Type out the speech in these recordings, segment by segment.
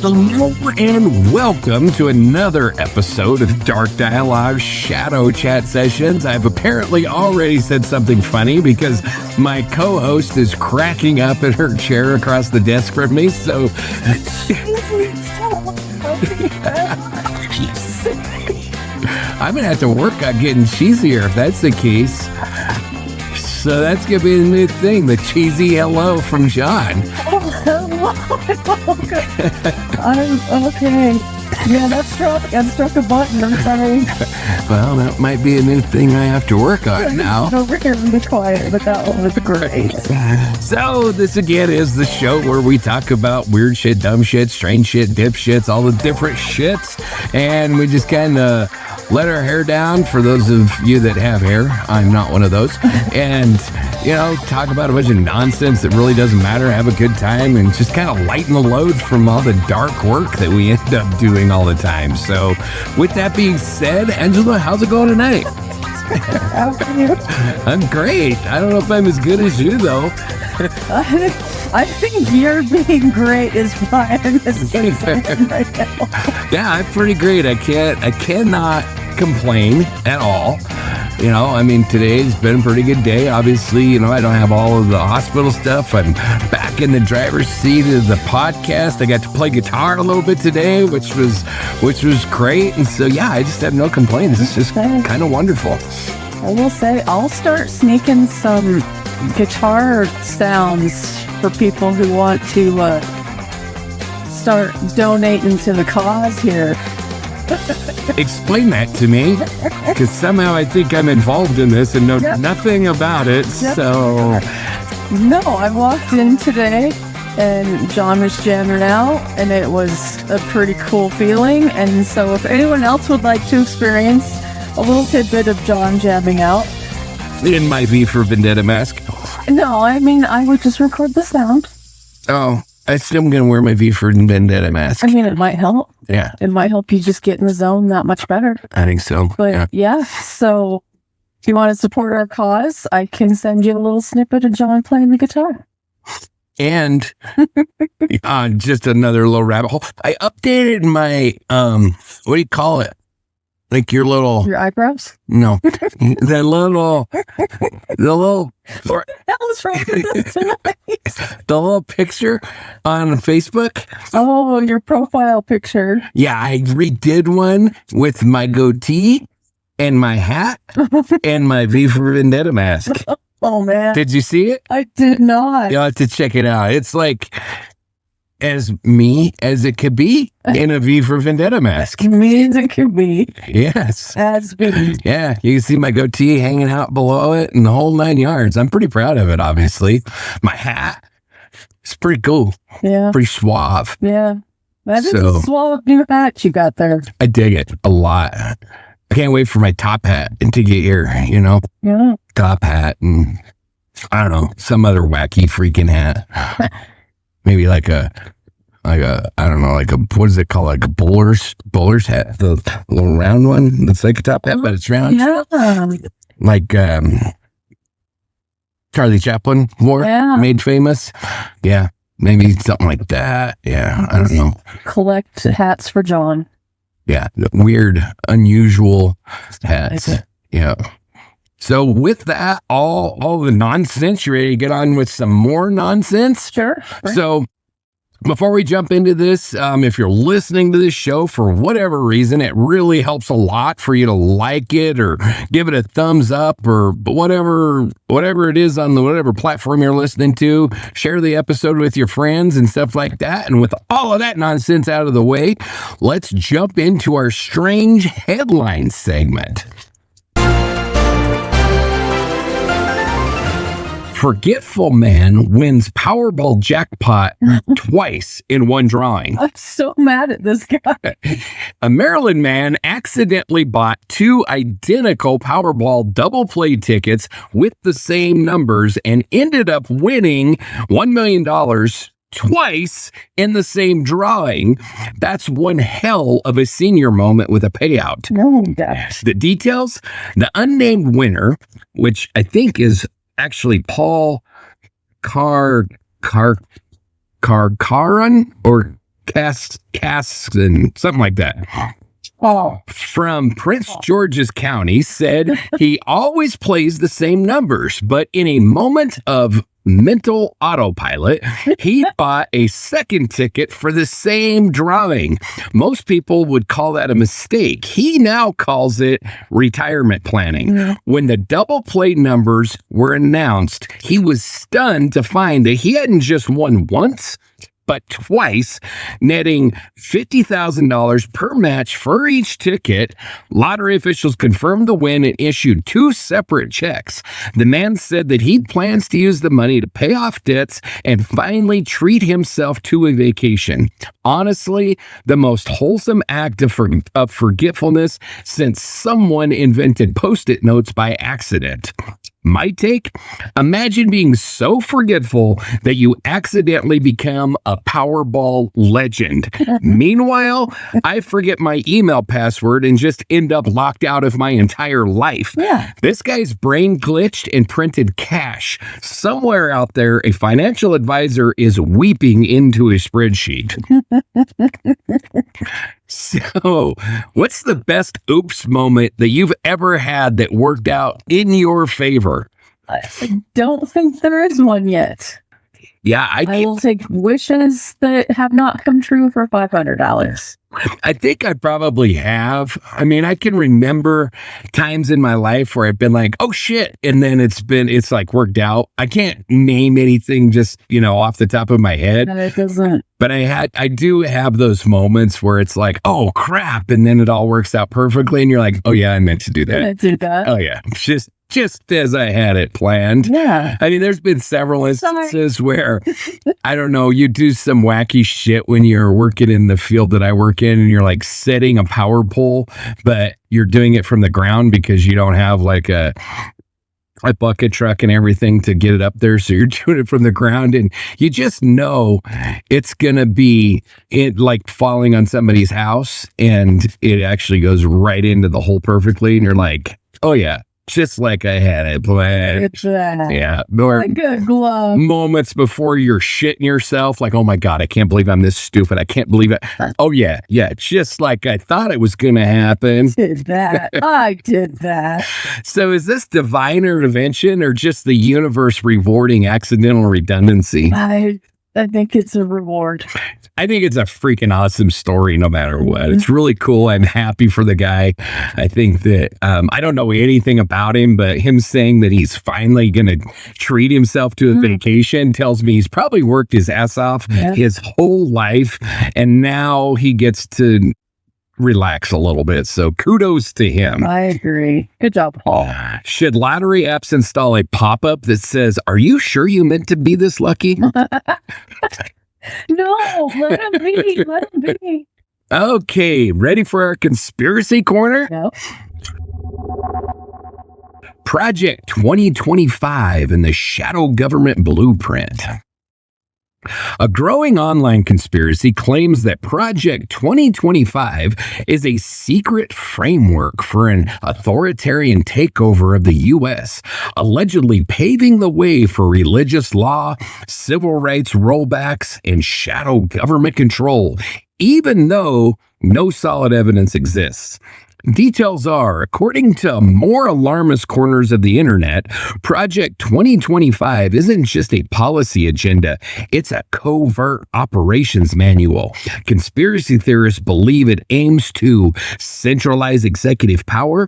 Hello and welcome to another episode of Dark Dialogue Shadow Chat Sessions. I've apparently already said something funny because my co-host is cracking up in her chair across the desk from me, so... I'm going to have to work on getting cheesier if that's the case. So that's going to be the new thing, the cheesy hello from John. I'm okay. Yeah, that struck a button. I'm sorry. Well, that might be a new thing I have to work on now. Over here in the quiet, but that one was great. So this again is the show where we talk about weird shit, dumb shit, strange shit, dipshits, all the different shits, and we just kind of let our hair down. For those of you that have hair, I'm not one of those, and talk about a bunch of nonsense that really doesn't matter, have a good time, and just kind of lighten the load from all the dark work that we end up doing all the time. So with that being said, Angela, how's it going tonight? How are you? I'm great. I don't know if I'm as good as you, though. I think you're being great is fine. Right now. Yeah, I'm pretty great. I cannot complain at all. Today's been a pretty good day. Obviously, I don't have all of the hospital stuff. I'm back in the driver's seat of the podcast. I got to play guitar a little bit today, which was great. And so, yeah, I just have no complaints. It's just kind of wonderful. I will say, I'll start sneaking some guitar sounds for people who want to start donating to the cause here. Explain that to me, because somehow I think I'm involved in this and know nothing about it. Yep. So, no, I walked in today and John was jamming out, and it was a pretty cool feeling. And so, if anyone else would like to experience a little tidbit of John jamming out in my V for Vendetta mask. No, I would just record the sound. Oh, I still am going to wear my V for Vendetta mask. It might help. Yeah. It might help you just get in the zone that much better. I think so. But yeah, so if you want to support our cause, I can send you a little snippet of John playing the guitar. And just another little rabbit hole. I updated my, what do you call it? Like your eyebrows? No. The little What the hell is wrong with this tonight? the little picture on Facebook. Oh, your profile picture. Yeah, I redid one with my goatee and my hat and my V for Vendetta mask. Oh, man. Did you see it? I did not. You'll have to check it out. It's like as me as it could be in a V for Vendetta mask. Me as it could be. Yes. As been. Yeah, you can see my goatee hanging out below it and the whole 9 yards. I'm pretty proud of it, obviously. My hat, it's pretty cool. Yeah. Pretty suave. Yeah. That is a suave new hat you got there. I dig it a lot. I can't wait for my top hat and to get your, Yeah. top hat and, I don't know, some other wacky freaking hat. Maybe like a, I don't know, what is it called? Like a bowler's hat, the little round one that's like a top hat, but it's round. Yeah. Like Charlie Chaplin wore, made famous. Yeah, maybe something like that. Yeah, I don't know. Collect hats for John. Yeah, weird, unusual hats. Yeah. So with that, all the nonsense, you ready to get on with some more nonsense? Sure. So before we jump into this, if you're listening to this show for whatever reason, it really helps a lot for you to like it or give it a thumbs up or whatever it is on whatever platform you're listening to. Share the episode with your friends and stuff like that. And with all of that nonsense out of the way, let's jump into our strange headline segment. Forgetful man wins Powerball jackpot twice in one drawing. I'm so mad at this guy. A Maryland man accidentally bought two identical Powerball double play tickets with the same numbers and ended up winning $1 million twice in the same drawing. That's one hell of a senior moment with a payout. No, gosh. The details? The unnamed winner, which I think is actually Paul Carcaran or Caston, something like that. Oh, From Prince George's County said he always plays the same numbers, but in a moment of mental autopilot, he bought a second ticket for the same drawing. Most people would call that a mistake. He now calls it retirement planning. Yeah. When the double play numbers were announced, he was stunned to find that he hadn't just won once, but twice, netting $50,000 per match for each ticket. Lottery officials confirmed the win and issued 2 separate checks. The man said that he plans to use the money to pay off debts and finally treat himself to a vacation. Honestly, the most wholesome act of forgetfulness since someone invented Post-it notes by accident. My take? Imagine being so forgetful that you accidentally become a Powerball legend. Meanwhile, I forget my email password and just end up locked out of my entire life. Yeah. This guy's brain glitched and printed cash. Somewhere out there, a financial advisor is weeping into a spreadsheet. So, what's the best oops moment that you've ever had that worked out in your favor? I don't think there is one yet. Yeah, I will take wishes that have not come true for $500. I think I probably have. I mean, I can remember times in my life where I've been like, oh shit. And then it's like worked out. I can't name anything just, off the top of my head. No, it doesn't. But I do have those moments where it's like, oh crap. And then it all works out perfectly. And you're like, oh yeah, I meant to do that. I did that. Oh yeah. Just as I had it planned. Yeah. I mean, there's been several instances where, I don't know, you do some wacky shit when you're working in the field that I work in and you're like setting a power pole, but you're doing it from the ground because you don't have like a bucket truck and everything to get it up there. So you're doing it from the ground and you just know it's going to be like falling on somebody's house and it actually goes right into the hole perfectly. And you're like, oh yeah. Just like I had it planned. It's that. Yeah. Or good glove. moments before you're shitting yourself, like, oh my God, I can't believe I'm this stupid. I can't believe it. Oh yeah. Yeah. Just like I thought it was going to happen. I did that. So is this divine intervention or just the universe rewarding accidental redundancy? I think it's a reward. I think it's a freaking awesome story no matter what. It's really cool. I'm happy for the guy. I think that, I don't know anything about him, but him saying that he's finally going to treat himself to a vacation tells me he's probably worked his ass off his whole life. And now he gets to relax a little bit. So kudos to him. I agree. Good job, Paul. Should lottery apps install a pop-up that says, are you sure you meant to be this lucky? No, let him be. Let him be. Okay, ready for our conspiracy corner? No. Project 2025 and the shadow government blueprint. A growing online conspiracy claims that Project 2025 is a secret framework for an authoritarian takeover of the U.S., allegedly paving the way for religious law, civil rights rollbacks, and shadow government control, even though no solid evidence exists. Details are, according to more alarmist corners of the internet, Project 2025 isn't just a policy agenda, it's a covert operations manual. Conspiracy theorists believe it aims to centralize executive power,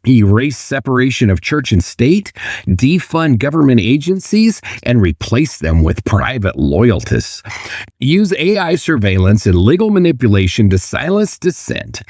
erase separation of church and state, defund government agencies, and replace them with private loyalties. Use AI surveillance and legal manipulation to silence dissent.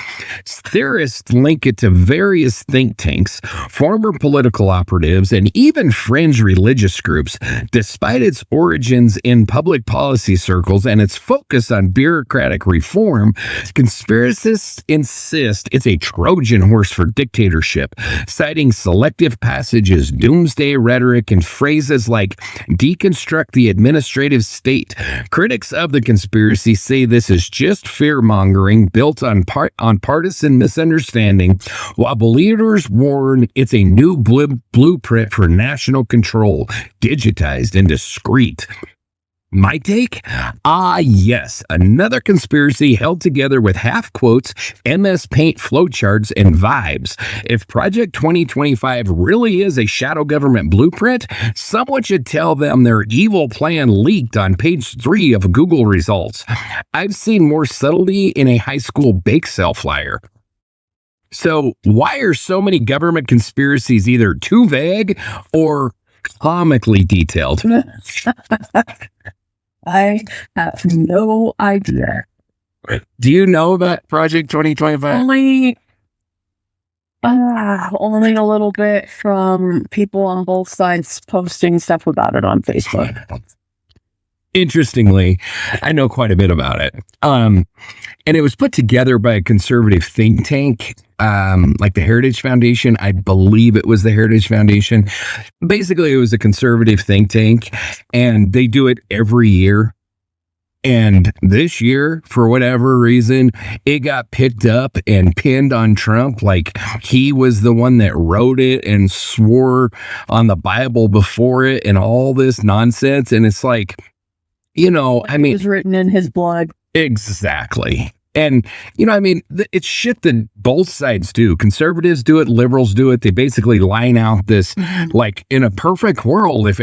Theorists link it to various think tanks, former political operatives, and even fringe religious groups. Despite its origins in public policy circles and its focus on bureaucratic reform, conspiracists insist it's a Trojan horse for dictatorship, citing selective passages, doomsday rhetoric, and phrases like deconstruct the administrative state. Critics of the conspiracy say this is just fear-mongering built on partisan misunderstanding, while believers warn it's a new blueprint for national control, digitized and discreet. My take? Yes. Another conspiracy held together with half quotes, MS Paint flowcharts, and vibes. If Project 2025 really is a shadow government blueprint, someone should tell them their evil plan leaked on page 3 of Google results. I've seen more subtlety in a high school bake sale flyer. So, why are so many government conspiracies either too vague or comically detailed? I have no idea. Do you know about Project 2025? Only a little bit from people on both sides posting stuff about it on Facebook. Interestingly, I know quite a bit about it. And it was put together by a conservative think tank, like the Heritage Foundation. I believe it was the Heritage Foundation. Basically, it was a conservative think tank, and they do it every year. And this year, for whatever reason, it got picked up and pinned on Trump like he was the one that wrote it and swore on the Bible before it and all this nonsense. And it's like, you know, I mean, it was written in his blood. Exactly. And, you know, I mean, it's shit that both sides do. Conservatives do it, liberals do it. They basically line out this, like, in a perfect world, if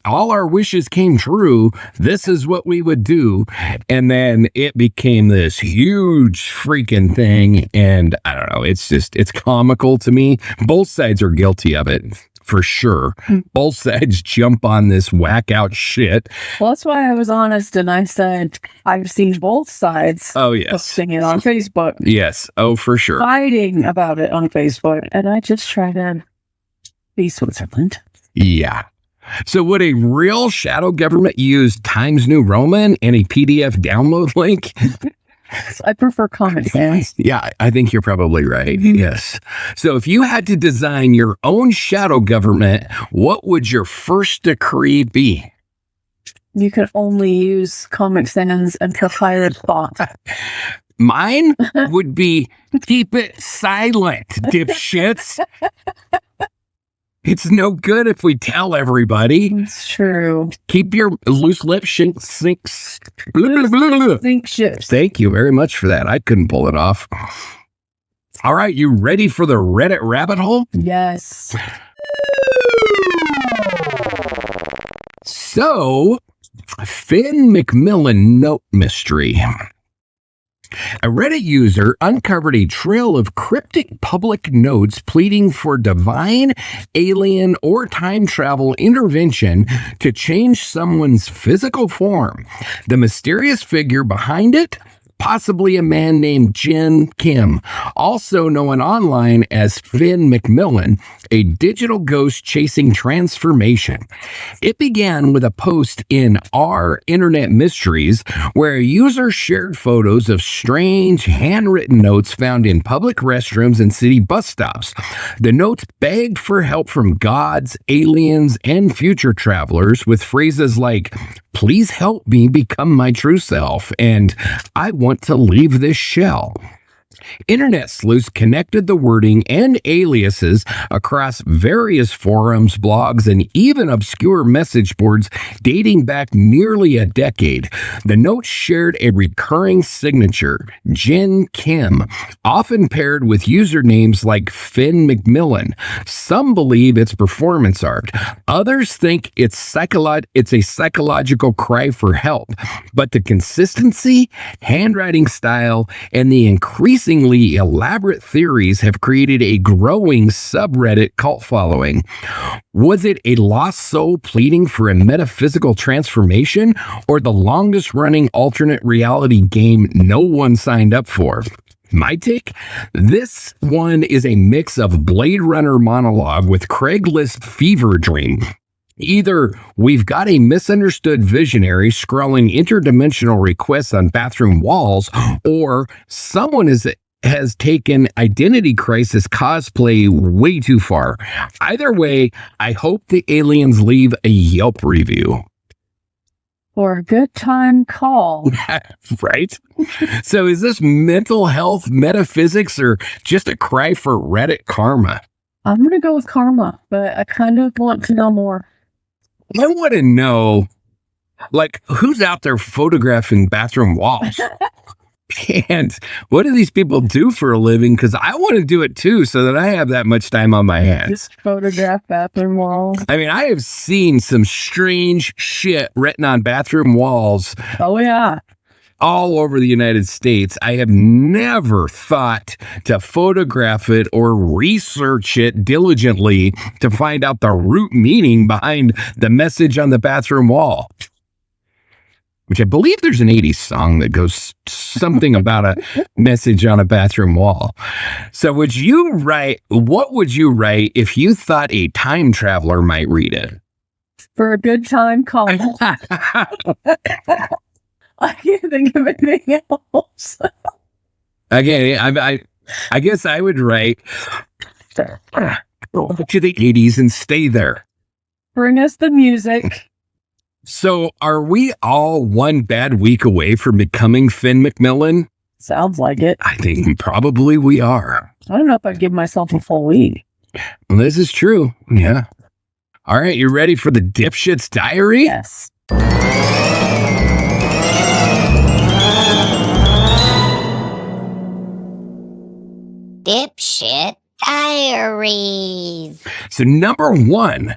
all our wishes came true, this is what we would do. And then it became this huge freaking thing. And I don't know, it's comical to me. Both sides are guilty of it. For sure. Both sides jump on this whack out shit. Well, that's why I was honest and I said I've seen both sides. Oh, yes. Posting it on Facebook. Yes. Oh, for sure. Fighting about it on Facebook. And I just try to be Switzerland. Yeah. So would a real shadow government use Times New Roman and a PDF download link? I prefer Comic Sans. Yeah, I think you're probably right. Yes. So if you had to design your own shadow government, what would your first decree be? You could only use Comic Sans and Papyrus Thought. Mine would be keep it silent, dipshits. It's no good if we tell everybody. It's true. Keep your loose lips think ships. Thank you very much for that. I couldn't pull it off. All right, you ready for the Reddit rabbit hole? Yes. So, Finn McMillan note mystery. A Reddit user uncovered a trail of cryptic public notes pleading for divine, alien, or time travel intervention to change someone's physical form. The mysterious figure behind it? Possibly a man named Jin Kim, also known online as Finn McMillan, a digital ghost chasing transformation. It began with a post in Our Internet Mysteries, where a user shared photos of strange handwritten notes found in public restrooms and city bus stops. The notes begged for help from gods, aliens, and future travelers with phrases like, "Please help me become my true self," and "I want to leave this shell." Internet sleuths connected the wording and aliases across various forums, blogs, and even obscure message boards dating back nearly a decade. The notes shared a recurring signature, Jin Kim, often paired with usernames like Finn McMillan. Some believe it's performance art. Others think it's a psychological cry for help. But the consistency, handwriting style, and the increasingly elaborate theories have created a growing subreddit cult following. Was it a lost soul pleading for a metaphysical transformation, or the longest running alternate reality game no one signed up for? My take? This one is a mix of Blade Runner monologue with Craigslist fever dream. Either we've got a misunderstood visionary scrawling interdimensional requests on bathroom walls, or someone has taken identity crisis cosplay way too far. Either way, I hope the aliens leave a Yelp review. For a good time call. Right? So is this mental health metaphysics or just a cry for Reddit karma? I'm going to go with karma, but I kind of want to know more. I want to know Like, who's out there photographing bathroom walls? And what do these people do for a living? Because I want to do it too, so that I have that much time on my hands. Just photograph bathroom walls. I mean, I have seen some strange shit written on bathroom walls. Oh, yeah. All over the United States. I have never thought to photograph it or research it diligently to find out the root meaning behind the message on the bathroom wall. Which I believe there's an 80s song that goes something about a message on a bathroom wall. So what would you write if you thought a time traveler might read it? For a good time, call. I can't think of anything else. Again, I guess I would write go to the 80s and stay there. Bring us the music. So are we all one bad week away from becoming Finn McMillan? Sounds like it. I think probably we are. I don't know if I'd give myself a full week. Well, this is true. Yeah. All right, you ready for the Dipshit's Diary? Yes. Dipshit Diaries. So number 1,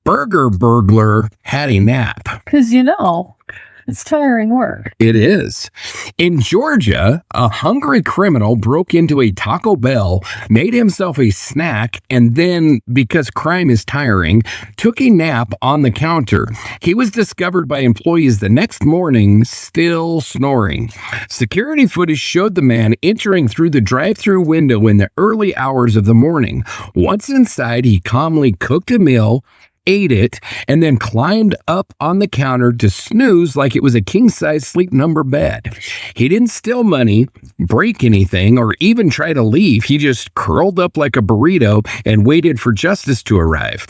burger burglar had a nap. Because, it's tiring work. It is. In Georgia, a hungry criminal broke into a Taco Bell, made himself a snack, and then, because crime is tiring, took a nap on the counter. He was discovered by employees the next morning, still snoring. Security footage showed the man entering through the drive-thru window in the early hours of the morning. Once inside, he calmly cooked a meal, ate it, and then climbed up on the counter to snooze like it was a king-size sleep number bed. He didn't steal money, break anything, or even try to leave. He just curled up like a burrito and waited for justice to arrive.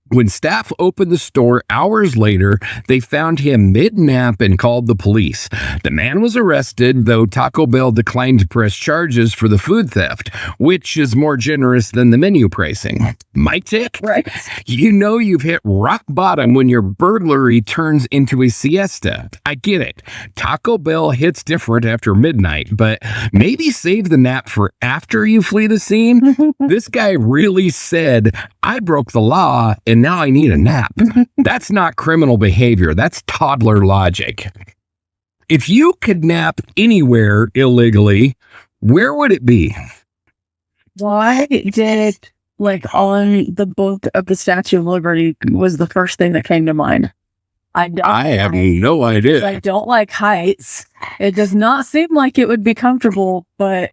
When staff opened the store hours later, they found him mid-nap and called the police. The man was arrested, though Taco Bell declined to press charges for the food theft, which is more generous than the menu pricing. Mic check? Right. You know you've hit rock bottom when your burglary turns into a siesta. I get it. Taco Bell hits different after midnight, but maybe save the nap for after you flee the scene. This guy really said, I broke the law and now I need a nap. That's not criminal behavior. That's toddler logic. If you could nap anywhere illegally, where would it be? Why did, on the book of the Statue of Liberty was the first thing that came to mind. I have no idea. I don't like heights. It does not seem like it would be comfortable, but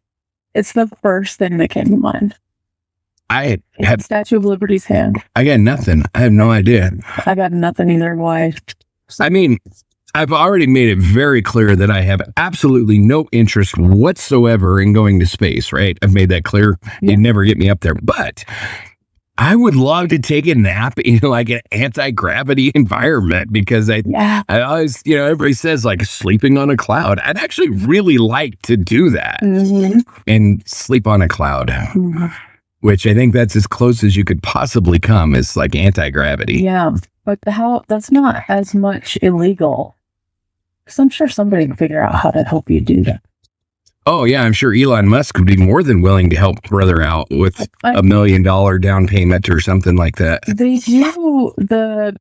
it's the first thing that came to mind. I have Statue of Liberty's hand. I got nothing. I have no idea. I got nothing either. Why? I mean, I've already made it very clear that I have absolutely no interest whatsoever in going to space, right? I've made that clear. Yeah. You'd never get me up there. But I would love to take a nap in an anti-gravity environment because I always, everybody says sleeping on a cloud. I'd actually really like to do that and sleep on a cloud. Mm-hmm. Which I think that's as close as you could possibly come is anti-gravity. Yeah, but that's not as much illegal. Because I'm sure somebody can figure out how to help you do that. Oh, yeah, I'm sure Elon Musk would be more than willing to help brother out with $1 million down payment or something like that. They do the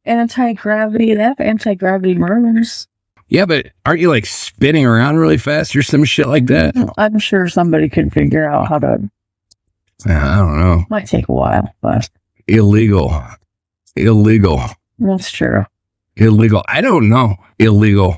anti-gravity. They have anti-gravity murders. Yeah, but aren't you spinning around really fast or some shit like that? I'm sure somebody can figure out how to. I don't know. Might take a while, but illegal. That's true. Illegal. I don't know. Illegal.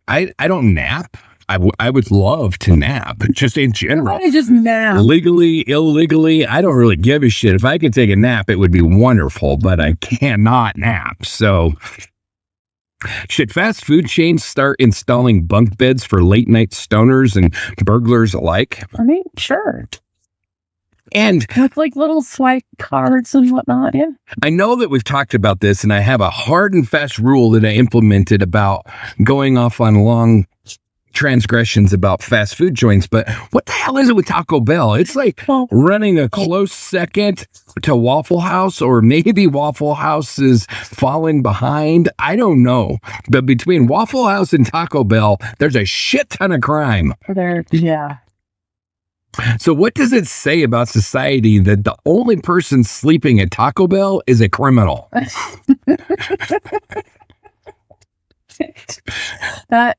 I don't nap. I would love to nap, just in general. I just nap. Legally, illegally, I don't really give a shit. If I could take a nap, it would be wonderful, but I cannot nap. So, should fast food chains start installing bunk beds for late night stoners and burglars alike? I mean, sure. And with little swipe cards and whatnot, yeah. I know that we've talked about this, and I have a hard and fast rule that I implemented about going off on long transgressions about fast food joints, but what the hell is it with Taco Bell? It's like running a close second to Waffle House, or maybe Waffle House is falling behind. I don't know. But between Waffle House and Taco Bell, there's a shit ton of crime. Yeah. So what does it say about society that the only person sleeping at Taco Bell is a criminal? That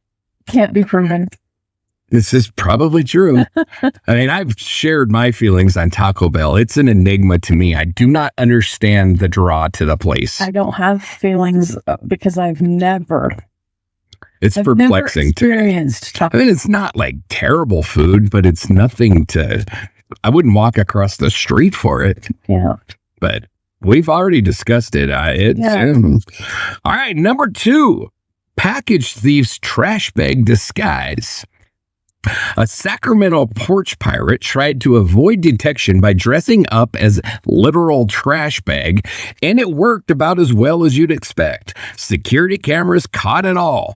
can't be proven. This is probably true. I mean, I've shared my feelings on Taco Bell. It's an enigma to me. I do not understand the draw to the place. I don't have feelings because I've never perplexing. Experienced Taco. I mean, it's not like terrible food, but it's nothing to. I wouldn't walk across the street for it. Yeah. But we've already discussed it. All right, number 2. Package thief's trash bag disguise. A Sacramento porch pirate tried to avoid detection by dressing up as literal trash bag, and it worked about as well as you'd expect. Security cameras caught it all.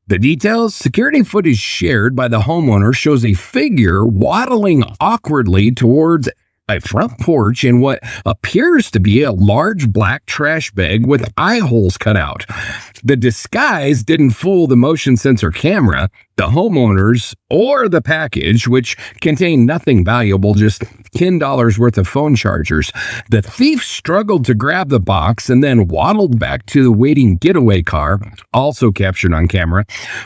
The details: security footage shared by the homeowner shows a figure waddling awkwardly towards a front porch in what appears to be a large black trash bag with eye holes cut out. The disguise didn't fool the motion sensor camera, the homeowners, or the package, which contained nothing valuable, just $10 worth of phone chargers. The thief struggled to grab the box and then waddled back to the waiting getaway car, also captured on camera.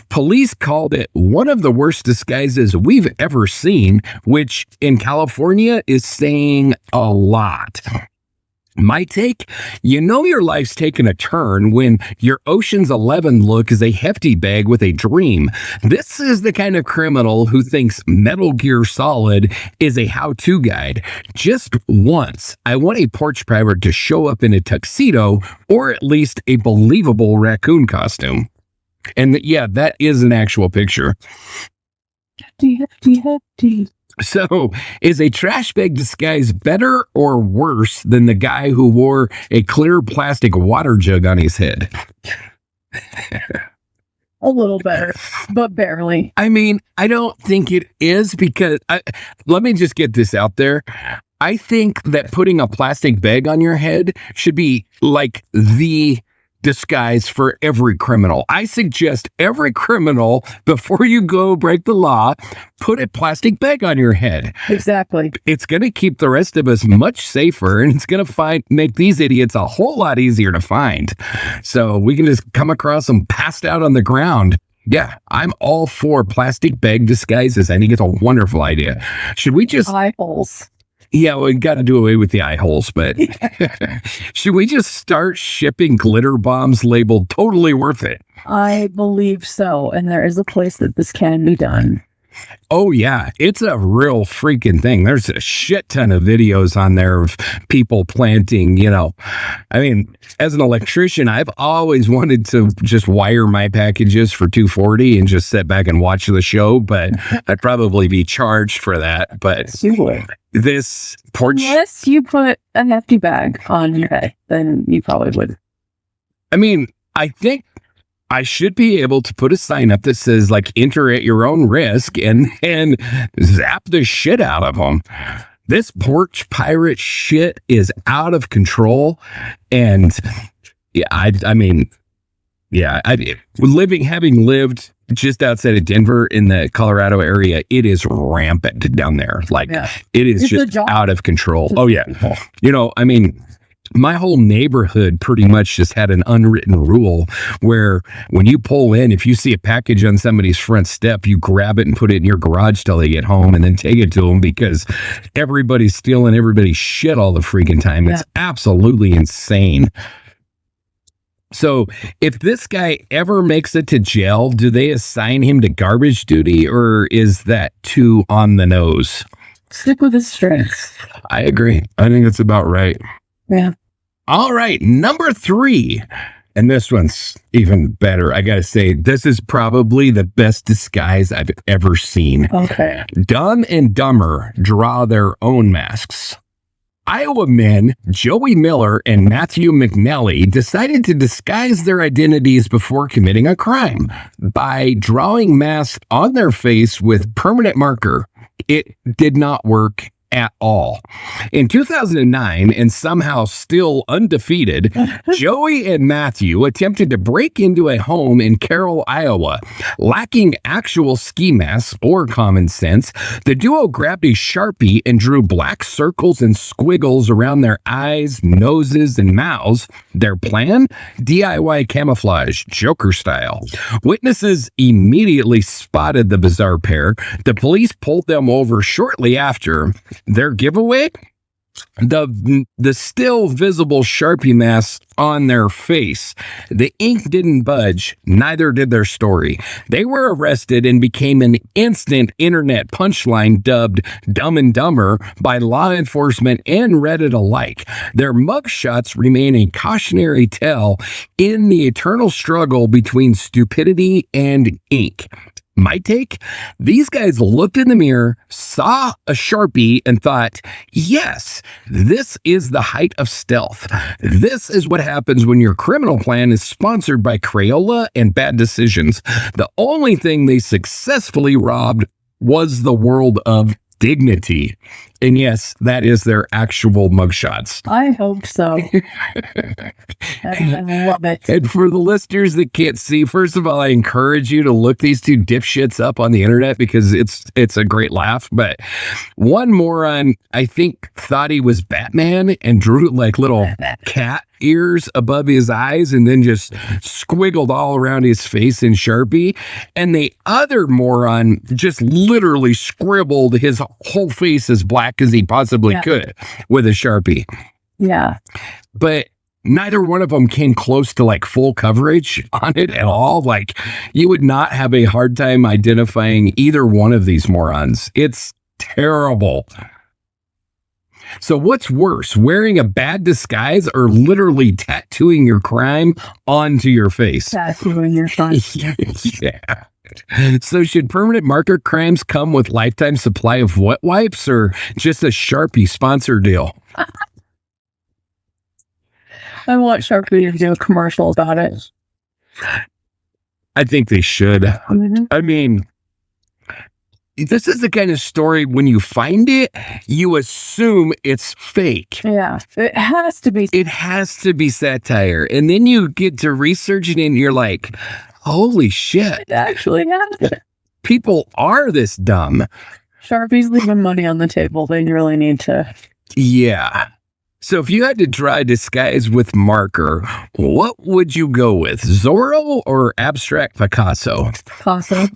Police called it one of the worst disguises we've ever seen, which in California is saying a lot. My take, your life's taken a turn when your Ocean's 11 look is a hefty bag with a dream. This is the kind of criminal who thinks Metal Gear Solid is a how-to guide. Just once, I want a porch pirate to show up in a tuxedo or at least a believable raccoon costume. And yeah, that is an actual picture. Hefty. So, is a trash bag disguise better or worse than the guy who wore a clear plastic water jug on his head? A little better, but barely. I mean, I don't think it is, because let me just get this out there. I think that putting a plastic bag on your head should be like the disguise for every criminal. I suggest every criminal, before you go break the law, put a plastic bag on your head. Exactly. It's going to keep the rest of us much safer, and it's going to make these idiots a whole lot easier to find. So we can just come across them passed out on the ground. Yeah, I'm all for plastic bag disguises. I think it's a wonderful idea. Should we just... Eye holes. Yeah, we got to do away with the eye holes, but should we just start shipping glitter bombs labeled totally worth it? I believe so, and there is a place that this can be done. Oh, yeah. It's a real freaking thing. There's a shit ton of videos on there of people planting, I mean, as an electrician, I've always wanted to just wire my packages for $240 and just sit back and watch the show, but I'd probably be charged for that. But you would. This porch... Unless you put a hefty bag on your head, then you probably would. I mean, I think I should be able to put a sign up that says, like, enter at your own risk and zap the shit out of them. This porch pirate shit is out of control. And yeah, having lived just outside of Denver in the Colorado area, it is rampant down there. Like, It is just out of control. Oh, yeah. My whole neighborhood pretty much just had an unwritten rule where when you pull in, if you see a package on somebody's front step, you grab it and put it in your garage till they get home and then take it to them, because everybody's stealing everybody's shit all the freaking time. It's absolutely insane. So if this guy ever makes it to jail, do they assign him to garbage duty, or is that too on the nose? Stick with his strengths. I agree. I think that's about right. Yeah. All right, number 3. And this one's even better. I got to say, this is probably the best disguise I've ever seen. Okay. Dumb and Dumber draw their own masks. Iowa men Joey Miller and Matthew McNally decided to disguise their identities before committing a crime by drawing masks on their face with permanent marker. It did not work at all. In 2009, and somehow still undefeated, Joey and Matthew attempted to break into a home in Carroll, Iowa. Lacking actual ski masks or common sense, the duo grabbed a Sharpie and drew black circles and squiggles around their eyes, noses, and mouths. Their plan? DIY camouflage, Joker style. Witnesses immediately spotted the bizarre pair. The police pulled them over shortly after. Their giveaway? The still visible Sharpie mask on their face. The ink didn't budge, neither did their story. They were arrested and became an instant internet punchline dubbed Dumb and Dumber by law enforcement and Reddit alike. Their mugshots remain a cautionary tale in the eternal struggle between stupidity and ink. My take? These guys looked in the mirror, saw a Sharpie, and thought, yes, this is the height of stealth. This is what happens when your criminal plan is sponsored by Crayola and bad decisions. The only thing they successfully robbed was the world of dignity. And yes, that is their actual mugshots. I hope so. I love it. And for the listeners that can't see, first of all, I encourage you to look these two dipshits up on the internet because it's a great laugh. But one moron, I think, thought he was Batman and drew like little cat ears above his eyes and then just squiggled all around his face in Sharpie. And the other moron just literally scribbled his whole face as black as he possibly could with a Sharpie. Yeah. But neither one of them came close to like full coverage on it at all. Like you would not have a hard time identifying either one of these morons. It's terrible. So what's worse, wearing a bad disguise or literally tattooing your crime onto your face? Tattooing your crime. Yeah. So should permanent marker crimes come with lifetime supply of wet wipes or just a Sharpie sponsor deal? I want Sharpie to do a commercial about it. I think they should. Mm-hmm. I mean, this is the kind of story when you find it, you assume it's fake. Yeah, it has to be. It has to be satire. And then you get to research it and you're like, holy shit. It actually happened. People are this dumb. Sharpie's leaving money on the table. They really need to. Yeah. So if you had to try disguise with marker, what would you go with? Zorro or abstract Picasso? Picasso.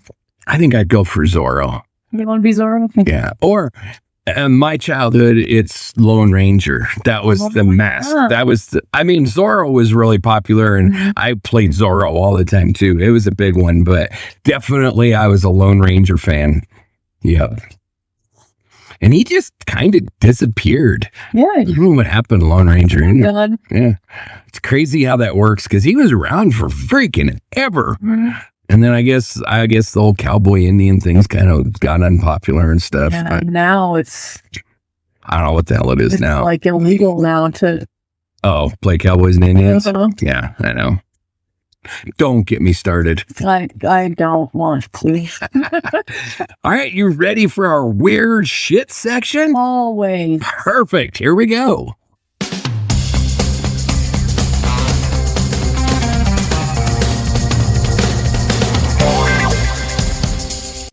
I think I'd go for Zorro. You want to be Zorro? Yeah. Or my childhood, it's Lone Ranger. That was the mask. That was, Zorro was really popular and I played Zorro all the time too. It was a big one, but definitely I was a Lone Ranger fan. Yep. And he just kind of disappeared. Yeah. I don't know what happened to Lone Ranger. God. Yeah. It's crazy how that works because he was around for freaking ever. And then I guess the whole cowboy Indian thing's kind of got unpopular and stuff. Yeah, now it's... I don't know what the hell it is now. It's like illegal now to... Oh, play cowboys and Indians? Yeah, I know. Don't get me started. I don't want to. All right, you ready for our weird shit section? Always. Perfect. Here we go.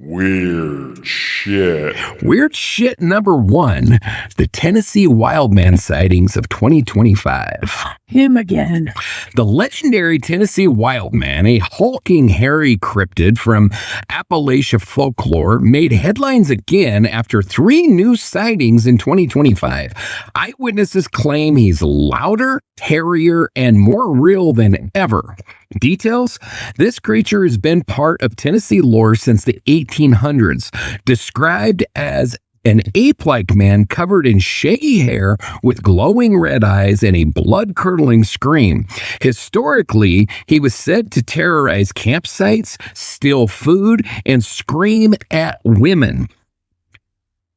Weird shit. Weird shit number 1, the Tennessee Wildman sightings of 2025. Him again. The legendary Tennessee Wildman, a hulking hairy cryptid from Appalachia folklore, made headlines again after 3 new sightings in 2025. Eyewitnesses claim he's louder, hairier, and more real than ever. Details? This creature has been part of Tennessee lore since the 1800s, described as an ape-like man covered in shaggy hair with glowing red eyes and a blood-curdling scream. Historically, he was said to terrorize campsites, steal food, and scream at women.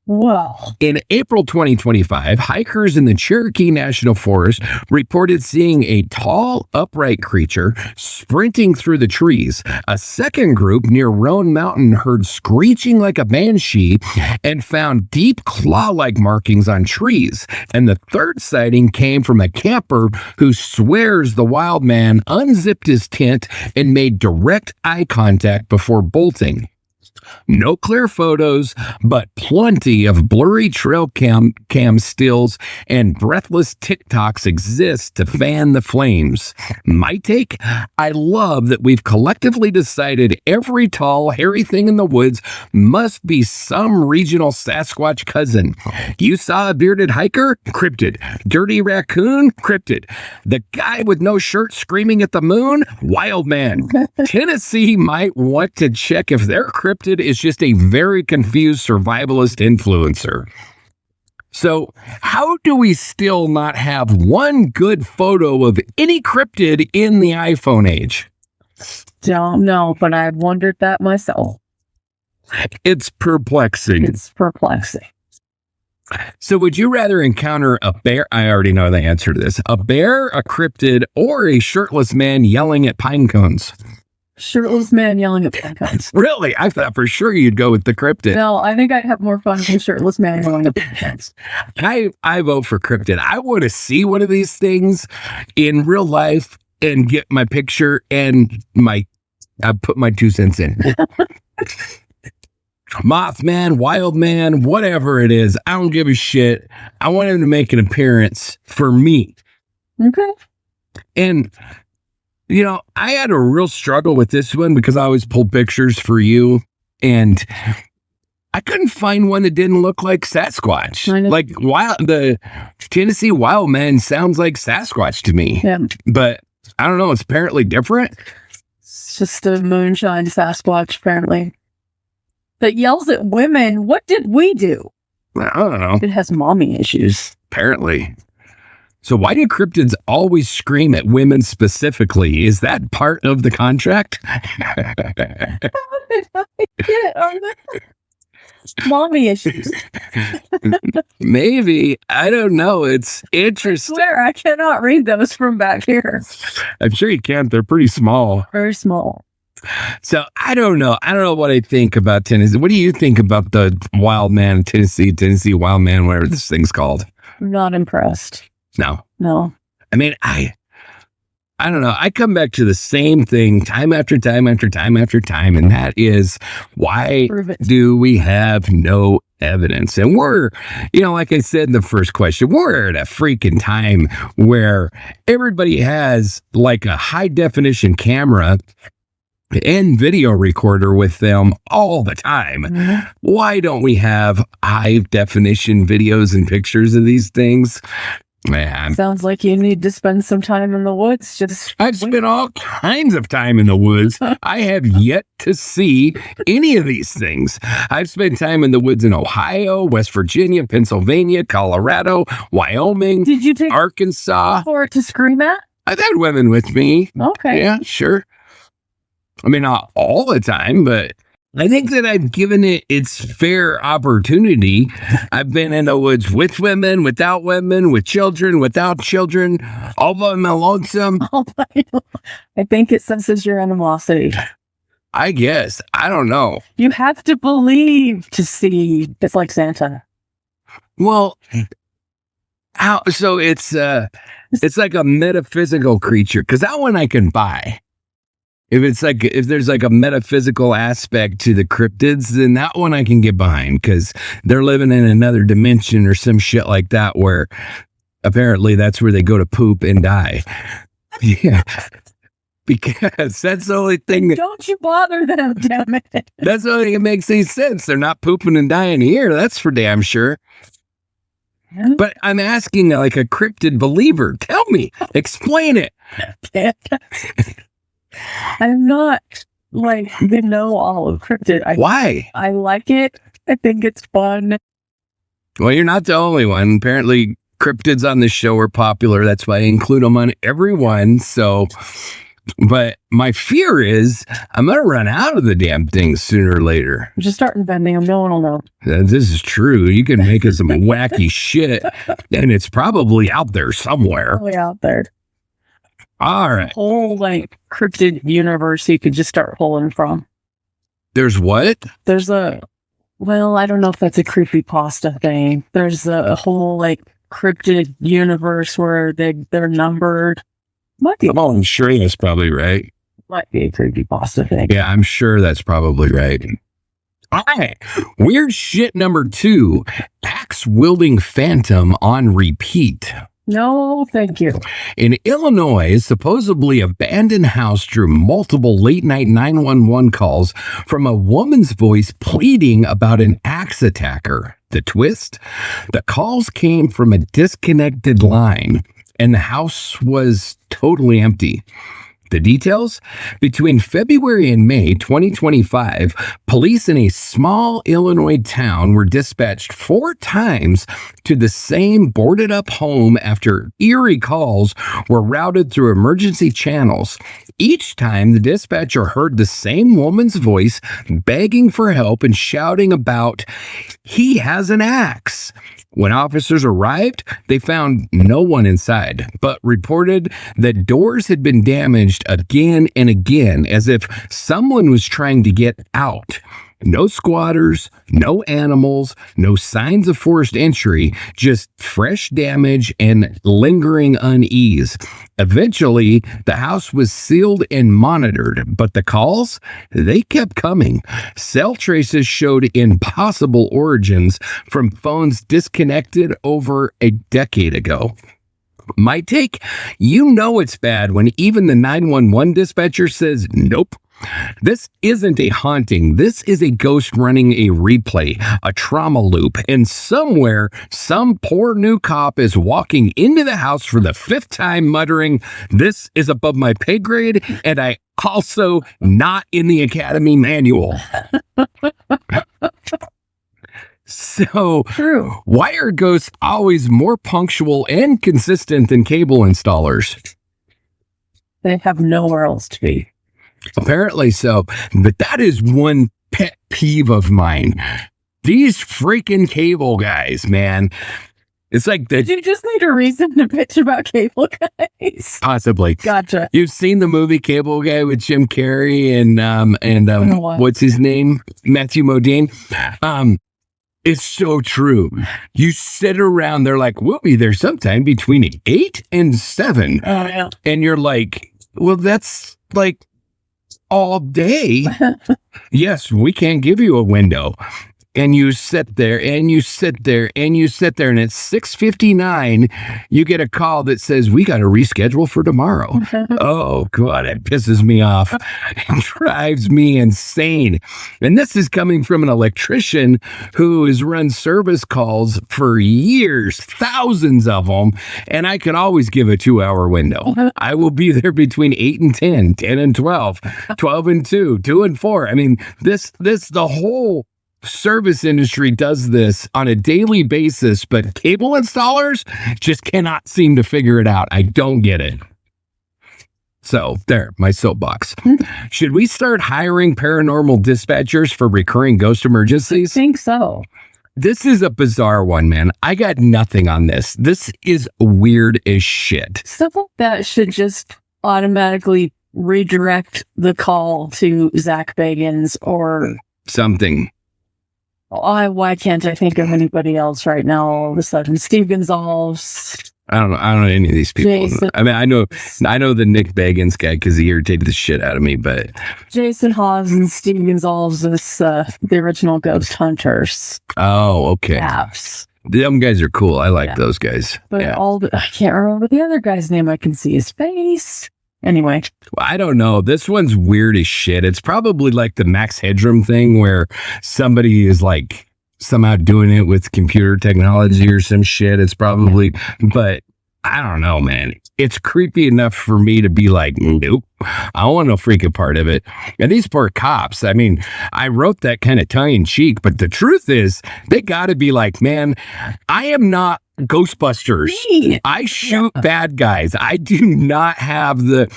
Wow. In April 2025, hikers in the Cherokee National Forest reported seeing a tall, upright creature sprinting through the trees. A second group near Roan Mountain heard screeching like a banshee and found deep claw-like markings on trees. And the third sighting came from a camper who swears the wild man unzipped his tent and made direct eye contact before bolting. No clear photos, but plenty of blurry trail cam stills and breathless TikToks exist to fan the flames. My take? I love that we've collectively decided every tall, hairy thing in the woods must be some regional Sasquatch cousin. You saw a bearded hiker? Cryptid. Dirty raccoon? Cryptid. The guy with no shirt screaming at the moon? Wild man. Tennessee might want to check if their cryptid is just a very confused survivalist influencer. So, how do we still not have one good photo of any cryptid in the iPhone age? Don't know, but I've wondered that myself. It's perplexing. It's perplexing. So, would you rather encounter a bear? I already know the answer to this. A bear, a cryptid, or a shirtless man yelling at pine cones? Shirtless man yelling at pine cones. Really? I thought for sure you'd go with the cryptid. No, I think I'd have more fun with a shirtless man yelling at pine cones. I vote for cryptid. I want to see one of these things in real life and get my picture and I put my 2 cents in. Mothman, wild man, whatever it is, I don't give a shit. I want him to make an appearance for me. Okay. And you know, I had a real struggle with this one because I always pulled pictures for you, and I couldn't find one that didn't look like Sasquatch. Like the Tennessee wild man sounds like Sasquatch to me. Yeah. But I don't know, it's apparently different. It's just a moonshine Sasquatch, apparently. That yells at women. What did we do? I don't know. It has mommy issues. Apparently. So why do cryptids always scream at women specifically? Is that part of the contract? Mommy issues. Maybe. I don't know. It's interesting. I swear, I cannot read those from back here. I'm sure you can't. They're pretty small. Very small. So I don't know. I don't know what I think about Tennessee. What do you think about the wild man, Tennessee wild man, whatever this thing's called? I'm not impressed. No. I mean, I don't know. I come back to the same thing time after time after time after time, and that is why do we have no evidence? And we're, like I said in the first question, we're at a freaking time where everybody has like a high definition camera and video recorder with them all the time. Mm-hmm. Why don't we have high definition videos and pictures of these things? Man, sounds like you need to spend some time in the woods. I've spent all kinds of time in the woods. I have yet to see any of these things. I've spent time in the woods in Ohio, West Virginia, Pennsylvania, Colorado, Wyoming. Did you take Arkansas for it to scream at? I've had women with me. Okay. Yeah, sure. I mean, not all the time, but I think that I've given it its fair opportunity. I've been in the woods with women, without women, with children, without children, all by my lonesome. I think it senses your animosity. I guess. I don't know. You have to believe to see. It's like Santa. Well, so it's like a metaphysical creature, because that one I can buy. If there's like a metaphysical aspect to the cryptids, then that one I can get behind, because they're living in another dimension or some shit like that, where apparently that's where they go to poop and die. Yeah. Because that's the only thing that... Don't you bother them, damn it. That's the only thing that makes any sense. They're not pooping and dying here. That's for damn sure. Yeah. But I'm asking like a cryptid believer. Tell me. Explain it. I'm not like the know-all of cryptid. Why? I like it. I think it's fun. Well, you're not the only one. Apparently, cryptids on this show are popular. That's why I include them on every one. So But my fear is I'm going to run out of the damn things sooner or later. Just start inventing them. No one will know. This is true. You can make it some wacky shit, and it's probably out there somewhere. Way out there. All right. Whole like cryptid universe you could just start pulling from. There's what? There's I don't know if that's a creepypasta thing. There's a whole like cryptid universe where they're numbered. Might be. Oh, I'm sure that's probably right. Might be a creepypasta thing. Yeah, I'm sure that's probably right. All right. Weird shit number 2. Axe-wielding phantom on repeat. No, thank you. In Illinois, a supposedly abandoned house drew multiple late-night 911 calls from a woman's voice pleading about an axe attacker. The twist? The calls came from a disconnected line, and the house was totally empty. The details? Between February and May 2025, police in a small Illinois town were dispatched 4 times to the same boarded-up home after eerie calls were routed through emergency channels. Each time, the dispatcher heard the same woman's voice begging for help and shouting about, "He has an axe." When officers arrived, they found no one inside, but reported that doors had been damaged again and again, as if someone was trying to get out. No squatters, no animals, no signs of forced entry, just fresh damage and lingering unease. Eventually, the house was sealed and monitored, but the calls, they kept coming. Cell traces showed impossible origins from phones disconnected over a decade ago. My take, you know it's bad when even the 911 dispatcher says, nope. This isn't a haunting. This is a ghost running a replay, a trauma loop. And somewhere, some poor new cop is walking into the house for the 5th time muttering, "This is above my pay grade, and I also not in the Academy manual." So, True. why are ghosts always more punctual and consistent than cable installers? They have nowhere else to be. Apparently so, but that is one pet peeve of mine. These freaking cable guys, man. It's like Did you just need a reason to bitch about cable guys? possibly. Gotcha. You've seen the movie Cable Guy with Jim Carrey and what? what's his name? Matthew Modine. It's so true. You sit around, they're like, we'll be there sometime between 8 and 7. Oh, yeah. And you're like, well, that's like all day. Yes, we can't give you a window. And you sit there and you sit there and you sit there, and at 6:59 you get a call that says we got to reschedule for tomorrow. Oh God, it pisses me off. It drives me insane. And this is coming from an electrician who has run service calls for years, thousands of them, and I can always give a 2-hour window. I will be there between 8 and 10, 10 and 12, 12 and 2, 2 and 4. I mean, the whole service industry does this on a daily basis, but cable installers just cannot seem to figure it out. I don't get it. So there, my soapbox. Should we start hiring paranormal dispatchers for recurring ghost I emergencies? think so. This is a bizarre one, man. I got nothing on this. This is weird as shit. Stuff like that should just automatically redirect the call to Zach Bagans or Something. why can't I think of anybody else right now all of a sudden? Steve Gonzalez. I don't know any of these people. Jason. I mean, I know the Nick Bagans guy because he irritated the shit out of me, but Jason Hawes and Steve Gonzalez is the original Ghost Hunters oh, okay. apps. Them guys are cool. I like Yeah. those guys. But Yeah. I can't remember the other guy's name. I can see his face. Anyway, I don't know. This one's weird as shit. It's probably like the Max Headroom thing where somebody is like somehow doing it with computer technology or some shit. It's probably, but I don't know, man. It's creepy enough for me to be like, nope, I want no freaking part of it. And these poor cops, I mean, I wrote that kind of tongue in cheek, but the truth is they got to be like, man, I am not Ghostbusters. Me. I shoot bad guys. I do not have the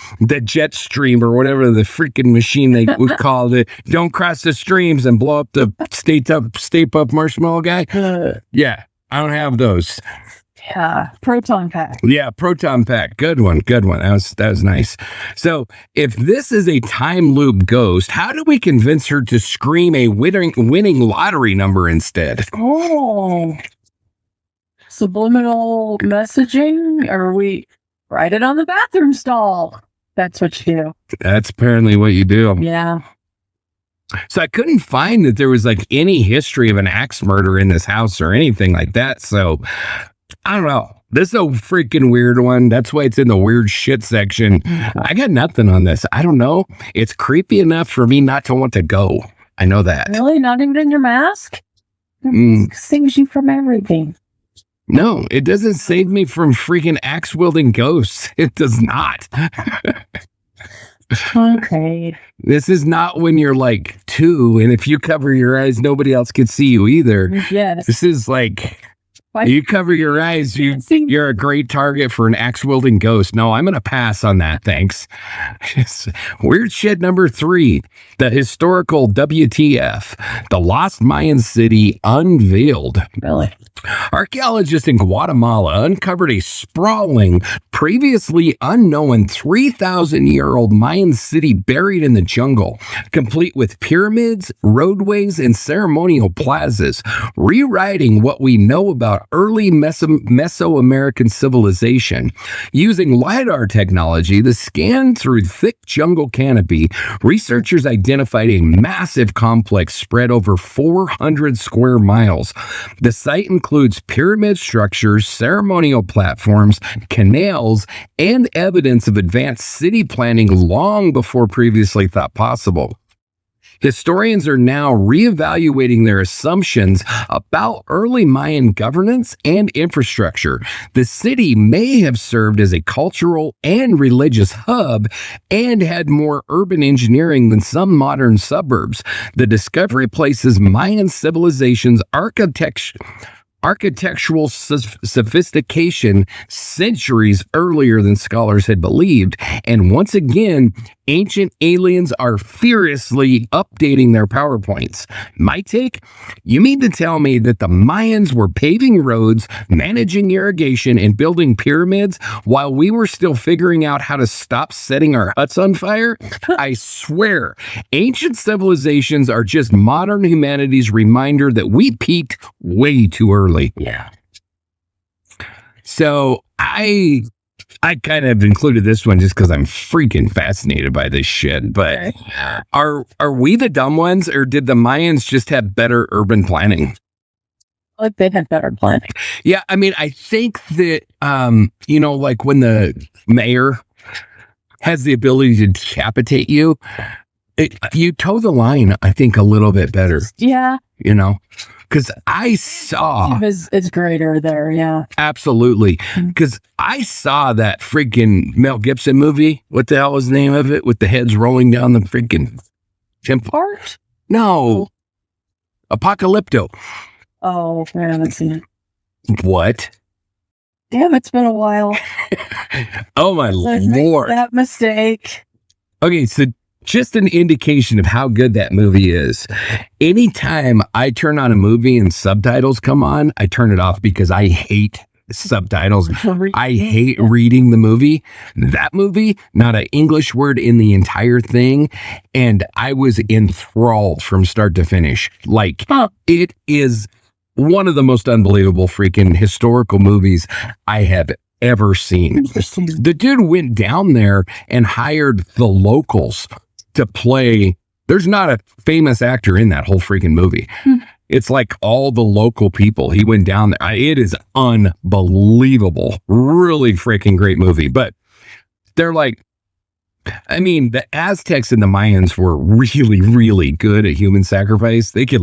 jet stream or whatever the freaking machine they would call it. Don't cross the streams and blow up the stay up marshmallow guy. Yeah, I don't have those. Yeah, proton pack. Yeah, proton pack. Good one. That was nice. So, if this is a time loop ghost, how do we convince her to scream a winning lottery number instead? Oh, subliminal messaging, or we write it on the bathroom stall. That's what you do. That's apparently what you do. Yeah. So I couldn't find that there was like any history of an axe murder in this house or anything like that. So I don't know. This is a freaking weird one. That's why it's in the weird shit section. I got nothing on this. I don't know. It's creepy enough for me not to want to go. I know that. Really? Not even in your mask? Saves you from everything. No, it doesn't save me from freaking axe-wielding ghosts. It does not. Okay. This is not when you're like 2, and if you cover your eyes, nobody else can see you either. Yes. This is like... You cover your eyes, you're a great target for an axe-wielding ghost. No, I'm going to pass on that, thanks. Weird shit number 3, the historical WTF, the Lost Mayan City Unveiled. Really? Archaeologists in Guatemala uncovered a sprawling, previously unknown 3,000-year-old Mayan city buried in the jungle, complete with pyramids, roadways, and ceremonial plazas, rewriting what we know about early Mesoamerican civilization. Using LiDAR technology, the scan through thick jungle canopy, researchers identified a massive complex spread over 400 square miles. The site includes pyramid structures, ceremonial platforms, canals, and evidence of advanced city planning long before previously thought possible. Historians are now reevaluating their assumptions about early Mayan governance and infrastructure. The city may have served as a cultural and religious hub and had more urban engineering than some modern suburbs. The discovery places Mayan civilization's architectural sophistication centuries earlier than scholars had believed. And once again, ancient aliens are furiously updating their PowerPoints. My take? You mean to tell me that the Mayans were paving roads, managing irrigation, and building pyramids while we were still figuring out how to stop setting our huts on fire? I swear, ancient civilizations are just modern humanity's reminder that we peaked way too early. Yeah. So I kind of included this one just because I'm freaking fascinated by this shit. But are we the dumb ones, or did the Mayans just have better urban planning? Like they had better planning. Yeah, I mean, I think that like when the mayor has the ability to decapitate you, you toe the line, I think, a little bit better. Yeah. Because I saw... It's greater there, yeah. Absolutely. Because I saw that freaking Mel Gibson movie. What the hell was the name of it? With the heads rolling down the freaking temple. Part? No. Apocalypto. Oh, I haven't seen it. What? Damn, it's been a while. Oh, my Lord. That mistake. Okay, so... just an indication of how good that movie is. Anytime I turn on a movie and subtitles come on, I turn it off because I hate subtitles. I hate reading the movie. That movie, not an English word in the entire thing. And I was enthralled from start to finish. Like, It is one of the most unbelievable freaking historical movies I have ever seen. The dude went down there and hired the locals to play. There's not a famous actor in that whole freaking movie. It's like all the local people. He went down there. It is unbelievable. Really freaking great movie. But they're like, I mean, the Aztecs and the Mayans were really, really good at human sacrifice. They could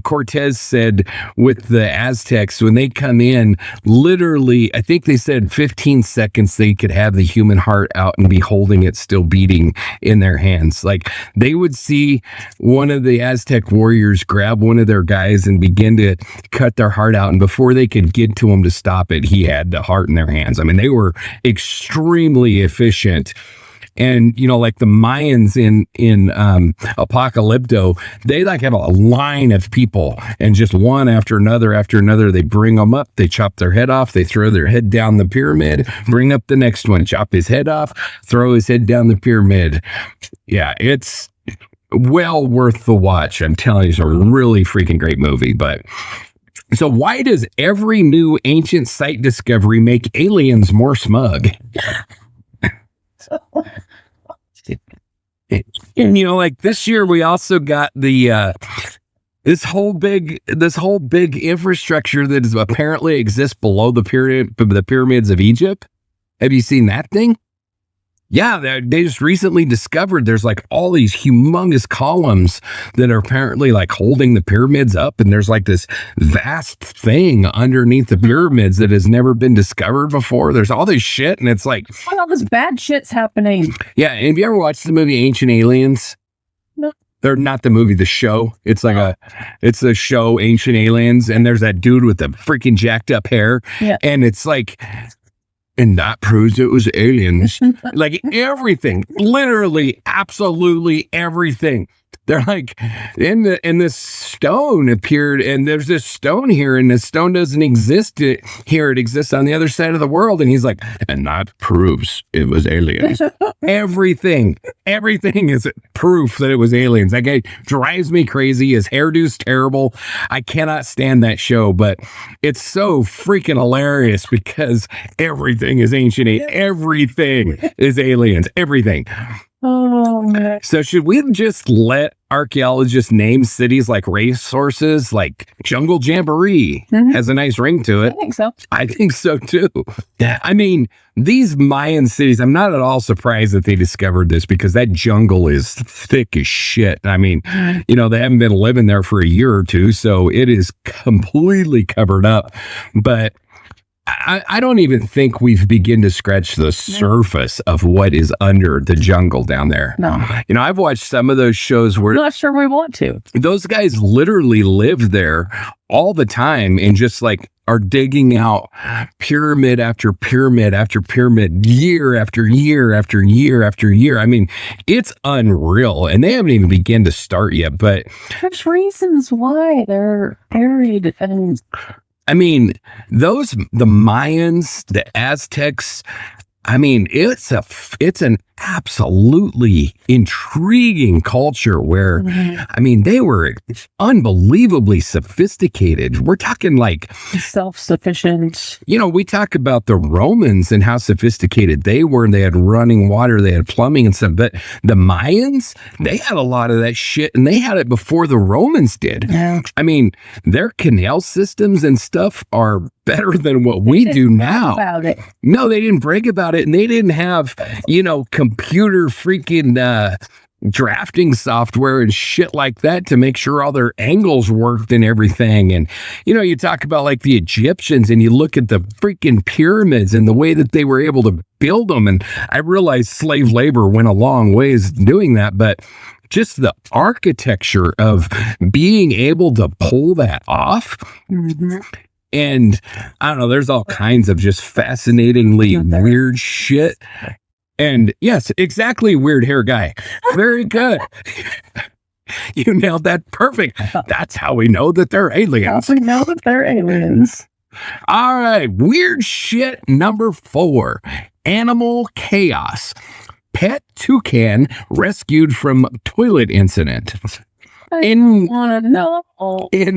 Cortez said with the Aztecs, when they come in, literally, I think they said 15 seconds, they could have the human heart out and be holding it still beating in their hands. Like they would see one of the Aztec warriors grab one of their guys and begin to cut their heart out. And before they could get to him to stop it, he had the heart in their hands. I mean, they were extremely efficient. And like the Mayans in Apocalypto, they like have a line of people, and just one after another, they bring them up, they chop their head off, they throw their head down the pyramid, bring up the next one, chop his head off, throw his head down the pyramid. Yeah, it's well worth the watch. I'm telling you, it's a really freaking great movie. But so why does every new ancient site discovery make aliens more smug? And like this year we also got the this whole big infrastructure that is apparently exists below the pyramids of Egypt. Have you seen that thing? Yeah, they just recently discovered there's like all these humongous columns that are apparently like holding the pyramids up, and there's like this vast thing underneath the pyramids that has never been discovered before. There's all this shit, and it's like all this bad shit's happening. Yeah, and have you ever watched the movie Ancient Aliens? No. They're not the movie, the show. It's like it's a show, Ancient Aliens, and there's that dude with the freaking jacked up hair. Yeah. And it's like, and that proves it was aliens. Like everything, literally, absolutely everything. They're like, and this stone appeared, and there's this stone here, and this stone doesn't exist here. It exists on the other side of the world. And he's like, and that proves it was aliens. Everything is proof that it was aliens. That guy drives me crazy. His hairdo's terrible. I cannot stand that show, but it's so freaking hilarious because everything is ancient. Everything is aliens. Everything. Oh, man. So should we just let archaeologists name cities like racehorses, like Jungle Jamboree has a nice ring to it? I think so. I think so too. I mean, these Mayan cities, I'm not at all surprised that they discovered this because that jungle is thick as shit. I mean, they haven't been living there for a year or two, so it is completely covered up. But I don't even think we've begun to scratch the surface of what is under the jungle down there. No. I've watched some of those shows where... I'm not sure we want to. Those guys literally live there all the time and just like are digging out pyramid after pyramid after pyramid, year after year after year after year. I mean, it's unreal. And they haven't even begun to start yet, but... There's reasons why they're buried and... I mean, the Mayans, the Aztecs, I mean, it's an absolutely intriguing culture where, I mean, they were unbelievably sophisticated. We're talking like self-sufficient. We talk about the Romans and how sophisticated they were, and they had running water, they had plumbing and stuff. But the Mayans, they had a lot of that shit, and they had it before the Romans did. Yeah. I mean, their canal systems and stuff are better than what we do now. About it. No, they didn't brag about it, and they didn't have, computer freaking drafting software and shit like that to make sure all their angles worked and everything. And you talk about like the Egyptians, and you look at the freaking pyramids and the way that they were able to build them. And I realize slave labor went a long ways doing that, but just the architecture of being able to pull that off. And I don't know, there's all kinds of just fascinatingly weird shit. And yes, exactly, weird hair guy. Very good. You nailed that perfect. That's how we know that they're aliens. We know that they're aliens. All right, weird shit number 4. Animal chaos. Pet toucan rescued from toilet incident. In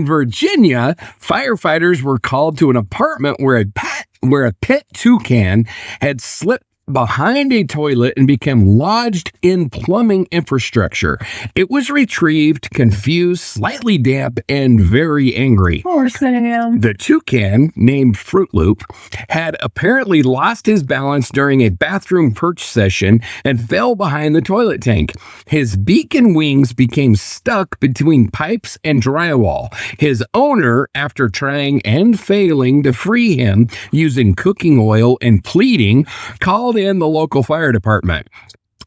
Virginia, firefighters were called to an apartment where a pet toucan had slipped behind a toilet and became lodged in plumbing infrastructure. It was retrieved, confused, slightly damp, and very angry. Poor Sam. The toucan, named Fruit Loop, had apparently lost his balance during a bathroom perch session and fell behind the toilet tank. His beak and wings became stuck between pipes and drywall. His owner, after trying and failing to free him using cooking oil and pleading, called in the local fire department.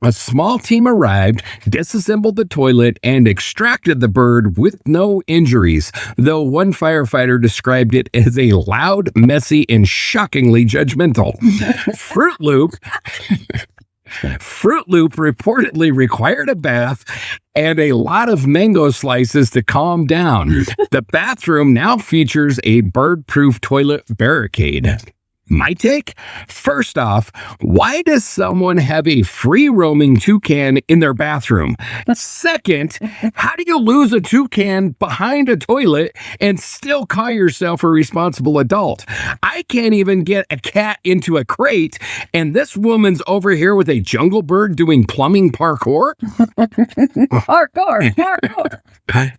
A small team arrived, disassembled the toilet, and extracted the bird with no injuries, though one firefighter described it as a loud, messy, and shockingly judgmental. Fruit Loop reportedly required a bath and a lot of mango slices to calm down. The bathroom now features a bird-proof toilet barricade. My take? First off, why does someone have a free-roaming toucan in their bathroom? Second, how do you lose a toucan behind a toilet and still call yourself a responsible adult? I can't even get a cat into a crate, and this woman's over here with a jungle bird doing plumbing parkour? Parkour.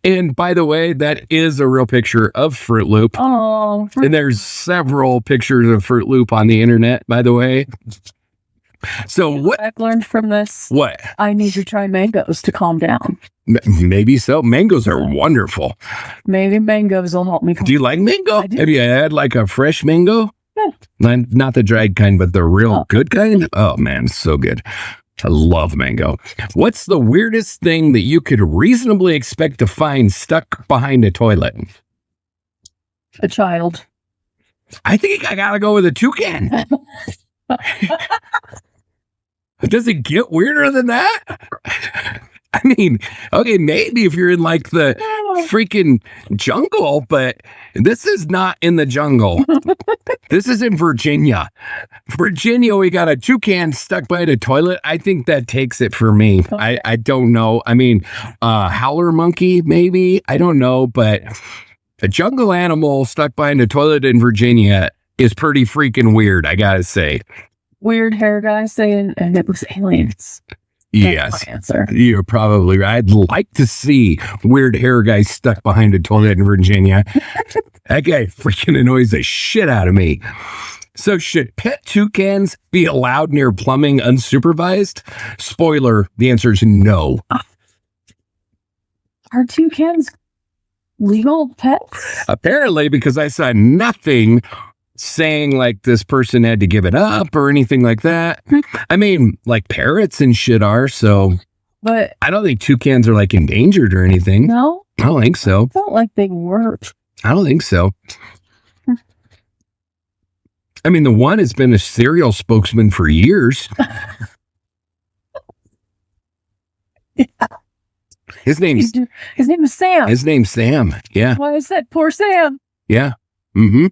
And by the way, that is a real picture of Fruit Loop. Oh, And there's several pictures of Fruit Loop on the internet, by the way. So what I've learned from this. What? I need to try mangoes to calm down. Maybe so. Mangoes are wonderful. Maybe mangoes will help me. Do you like mango? I do. Have you had like a fresh mango? Yeah. Not the dried kind, but the real good kind? Oh, man, so good. I love mango. What's the weirdest thing that you could reasonably expect to find stuck behind a toilet? A child. I think I gotta go with a toucan. Does it get weirder than that? I mean, okay, maybe if you're in like the freaking jungle, but this is not in the jungle. This is in Virginia. Virginia, we got a toucan stuck by the toilet. I think that takes it for me. I don't know. I mean, howler monkey, maybe. I don't know, but a jungle animal stuck behind a toilet in Virginia is pretty freaking weird, I gotta say. Weird hair guy saying, and it was aliens. Yes. That's my answer. You're probably right. I'd like to see weird hair guy stuck behind a toilet in Virginia. That guy freaking annoys the shit out of me. So should pet toucans be allowed near plumbing unsupervised? Spoiler, the answer is no. Are toucans legal pets? Apparently, because I saw nothing saying like this person had to give it up or anything like that. I mean, like parrots and shit are, so But I don't think toucans are like endangered or anything. no, I don't think so. I felt like they were. I don't think so. I mean, the one has been a cereal spokesman for years. Yeah. His name's Sam. His name's Sam. Yeah. Why is that poor Sam? Yeah. Mm-hmm.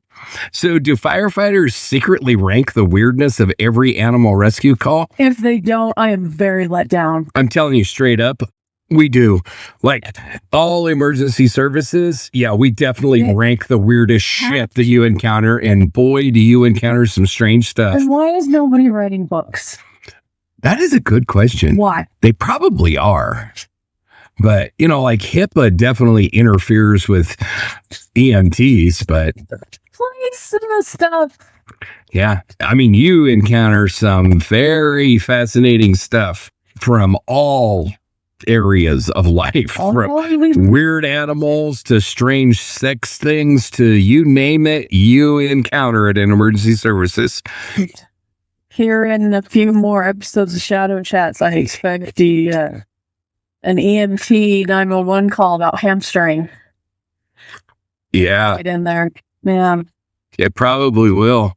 So do firefighters secretly rank the weirdness of every animal rescue call? If they don't, I am very let down. I'm telling you straight up, we do. Like all emergency services, yeah, we definitely rank the weirdest shit that you encounter. And boy, do you encounter some strange stuff. And why is nobody writing books? That is a good question. Why? They probably are. But, you know, like HIPAA definitely interferes with EMTs, but Please and the stuff. yeah, I mean, you encounter some very fascinating stuff from all areas of life, from weird animals to strange sex things to you name it, you encounter it in emergency services. Here in a few more episodes of Shadow Chats, I expect an EMT 911 call about hamstring. Yeah, Right in there. Yeah. it probably will.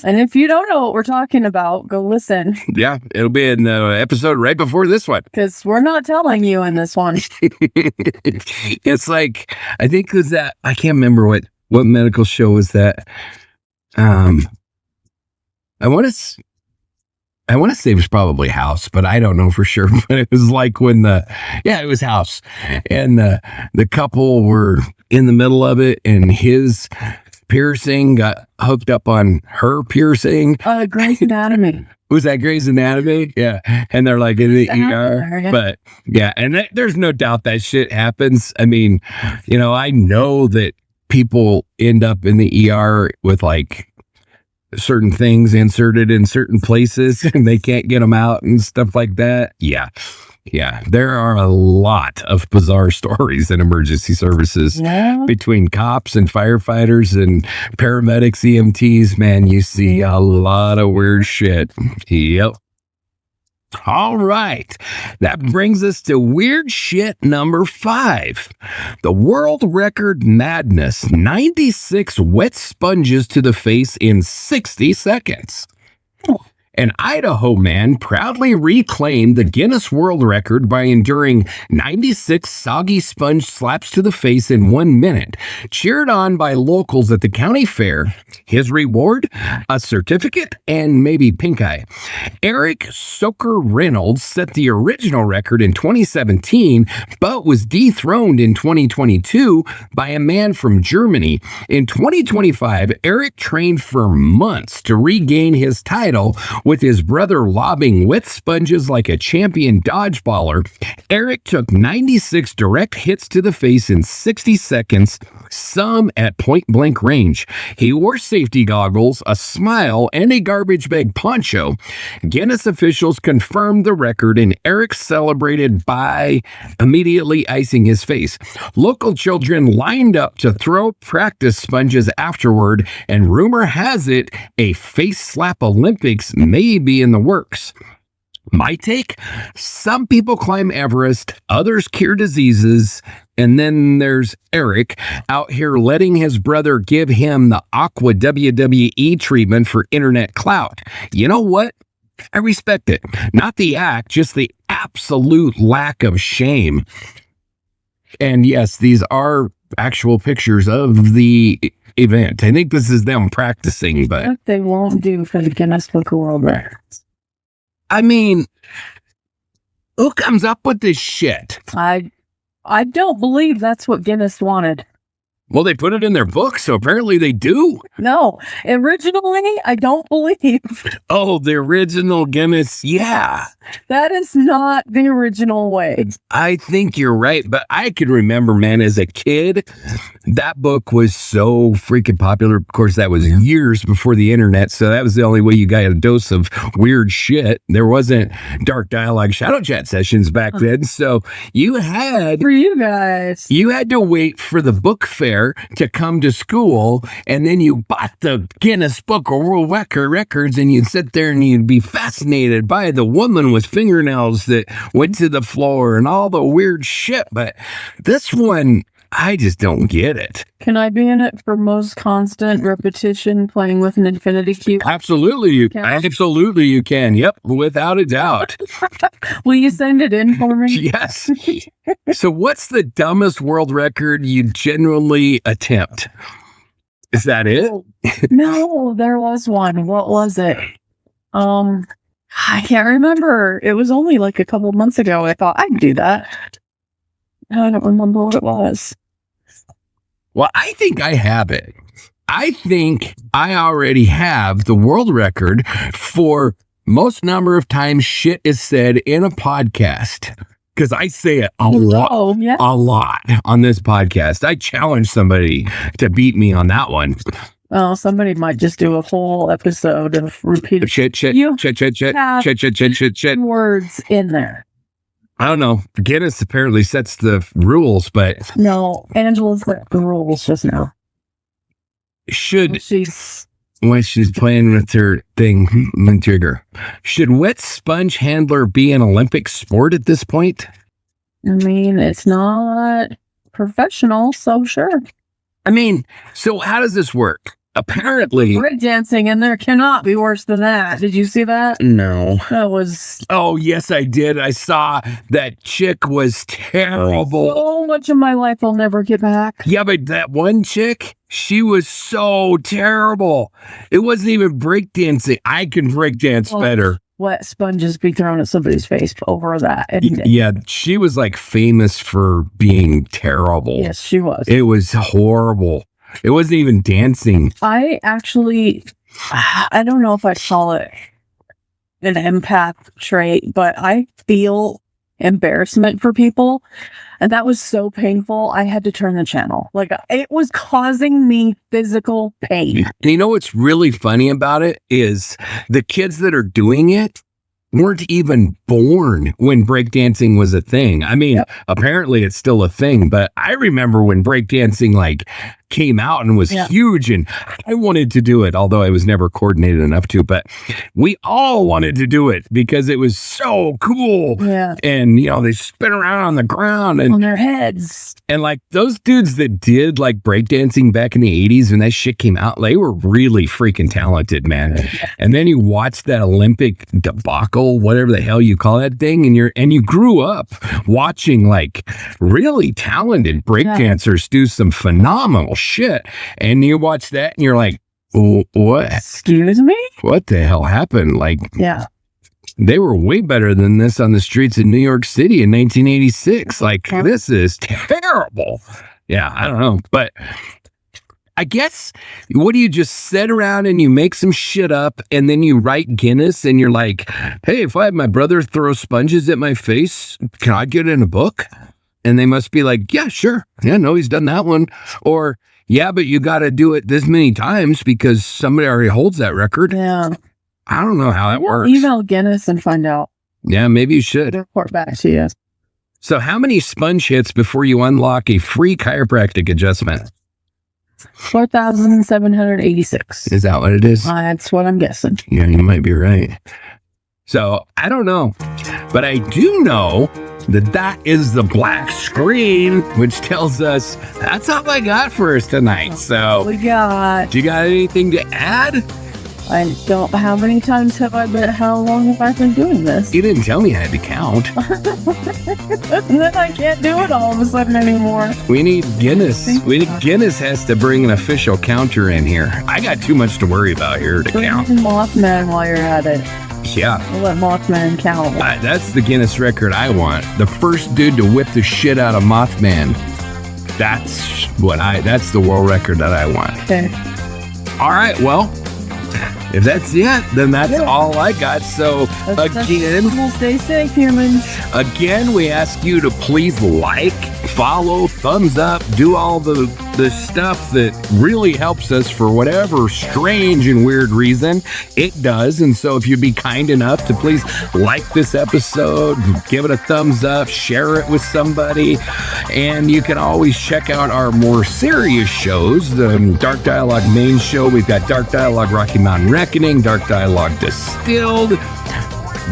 And if you don't know what we're talking about, go listen. Yeah, it'll be in the episode right before this one. Because we're not telling you in this one. It's like, I think it was that, I can't remember what medical show was that. I want to say it was probably House, but I don't know for sure. But it was like when it was House. And the couple were in the middle of it, and his piercing got hooked up on her piercing. Grey's Anatomy. Was that Grey's Anatomy? Yeah. And they're like in the ER. Yeah. But yeah, and there's no doubt that shit happens. I mean, I know that people end up in the ER with like certain things inserted in certain places and they can't get them out and stuff like that. Yeah. There are a lot of bizarre stories in emergency services between cops and firefighters and paramedics, EMTs. Man, you see a lot of weird shit. Yep. All right. That brings us to weird shit number 5. The world record madness. 96 wet sponges to the face in 60 seconds. An Idaho man proudly reclaimed the Guinness World Record by enduring 96 soggy sponge slaps to the face in 1 minute, cheered on by locals at the county fair. His reward? A certificate and maybe pink eye. Eric Soker Reynolds set the original record in 2017, but was dethroned in 2022 by a man from Germany. In 2025, Eric trained for months to regain his title, with his brother lobbing wet sponges like a champion dodgeballer. Eric took 96 direct hits to the face in 60 seconds, some at point-blank range. He wore safety goggles, a smile, and a garbage bag poncho. Guinness officials confirmed the record, and Eric celebrated by immediately icing his face. Local children lined up to throw practice sponges afterward, and rumor has it a face slap Olympics may be in the works. My take? Some people climb Everest, others cure diseases, and then there's Eric out here letting his brother give him the Aqua WWE treatment for internet clout. You know what? I respect it. Not the act, just the absolute lack of shame. And yes, these are actual pictures of the event. I think this is them practicing, but What they won't do for the Guinness Book of World Records. I mean, who comes up with this shit? I don't believe that's what Guinness wanted. Well, they put it in their book, so apparently they do. No, originally, I don't believe. Oh, the original Guinness, yeah. That is not the original way. I think you're right, but I can remember, man, as a kid, that book was so freaking popular. Of course, that was years before the internet, so that was the only way you got a dose of weird shit. There wasn't dark dialogue shadow chat sessions back then, so you had For you guys. to wait for the book fair to come to school, and then you bought the Guinness Book of World Records, and you'd sit there and you'd be fascinated by the woman with fingernails that went to the floor and all the weird shit. But this one, I just don't get it. Can I be in it for most constant repetition playing with an infinity cube? Absolutely, you Can. Absolutely you can. Yep, without a doubt. Will you send it in for me? Yes. So what's the dumbest world record you genuinely attempt? Is that it? No, there was one. What was it? I can't remember. It was only like a couple months ago. I thought I'd do that. I don't remember what it was. Well, I think I have it. I think I already have the world record for most number of times shit is said in a podcast. Because I say it a lot. Oh, yeah. A lot on this podcast. I challenge somebody to beat me on that one. Well, somebody might just do a whole episode of repeated Shit, You shit, have shit. words in there. I don't know. Guinness apparently sets the rules, but No, Angela's set the rules just now. She's when she's playing with her thing, trigger. Should wet sponge handler be an Olympic sport at this point? I mean, it's not professional, so sure. I mean, so how does this work? Apparently, Breakdancing in there cannot be worse than that. Did you see that? no. That was Oh, yes, I did. I saw that chick was terrible. so much of my life I'll never get back. Yeah, but that one chick, she was so terrible. It wasn't even breakdancing. I can breakdance Well, better. Wet sponges be thrown at somebody's face over that. And Yeah, she was like famous for being terrible. yes, she was. It was horrible. It wasn't even dancing. I don't know if I call it an empath trait, but I feel embarrassment for people. And that was so painful. I had to turn the channel. Like, it was causing me physical pain. And you know what's really funny about it is the kids that are doing it weren't even born when breakdancing was a thing. I mean, apparently it's still a thing, but I remember when breakdancing like came out and was huge, and I wanted to do it, although I was never coordinated enough to, but we all wanted to do it because it was so cool. Yeah. And, you know, they spin around on the ground and on their heads. And like those dudes that did like breakdancing back in the 80s when that shit came out, they were really freaking talented, man. And then you watch that Olympic debacle, whatever the hell you call that thing, and you grew up watching like really talented breakdancers do some phenomenal shit. And you watch that and you're like, what? Excuse me? What the hell happened? Like, they were way better than this on the streets of New York City in 1986. Like, this is terrible. Yeah, I don't know. But I guess, what do you just sit around and you make some shit up and then you write Guinness and you're like, hey, if I had my brother throw sponges at my face, can I get it in a book? And they must be like, yeah, sure. Yeah, no, he's done that one. Or, yeah, but you got to do it this many times because somebody already holds that record. Yeah. I don't know how that works. Email Guinness and find out. Yeah, maybe you should. Report back to you. So how many sponge hits before you unlock a free chiropractic adjustment? 4,786. Is that what it is? That's what I'm guessing. Yeah, you might be right. So I don't know, but I do know that is the black screen, which tells us that's all I got for us tonight. So we got. Do you got anything to add? I don't. How many times have I been? How long have I been doing this? You didn't tell me I had to count. And then I can't do it all of a sudden anymore. We need Guinness. Guinness has to bring an official counter in here. I got too much to worry about here to count. Mothman while you're at it. Yeah. We'll let Mothman count. That's the Guinness record I want. The first dude to whip the shit out of Mothman. That's the world record that I want. Okay. All right, well, if that's it, then that's all I got. So again, we'll stay safe, humans. Again, we ask you to please like, follow, thumbs up, do all the stuff that really helps us for whatever strange and weird reason it does. And so if you'd be kind enough to please like this episode, give it a thumbs up, share it with somebody. And you can always check out our more serious shows, the Dark Dialogue main show. We've got Dark Dialogue Rocky Mountain Reckoning, Dark Dialogue Distilled.